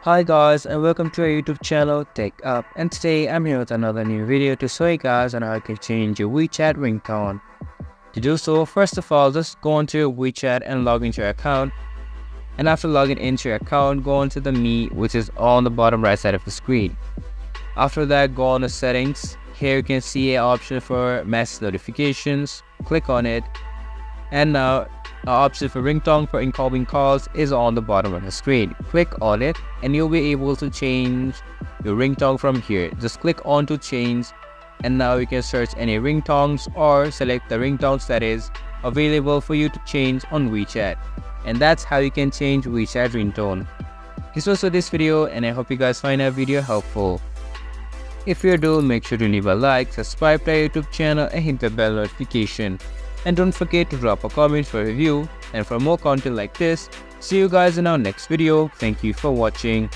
Hi guys and welcome to our YouTube channel TechUp, and today I'm here with another new video to show you guys on how you can change your WeChat ringtone. To do so, first of all, just go onto your WeChat and log into your account, and after logging into your account, go onto the Me, which is on the bottom right side of the screen. After that, go on to settings. Here you can see an option for message notifications. Click on it, and now an option for ringtone for incoming calls is on the bottom of the screen. Click on it and you'll be able to change your ringtone from here. Just click on to change, and now you can search any ringtones or select the ringtones that is available for you to change on WeChat. And that's how you can change WeChat ringtone. This was for this video, and I hope you guys find our video helpful. If you do, make sure to leave a like, subscribe to our YouTube channel and hit the bell notification. And don't forget to drop a comment for a review, and for more content like this, see you guys in our next video. Thank you for watching.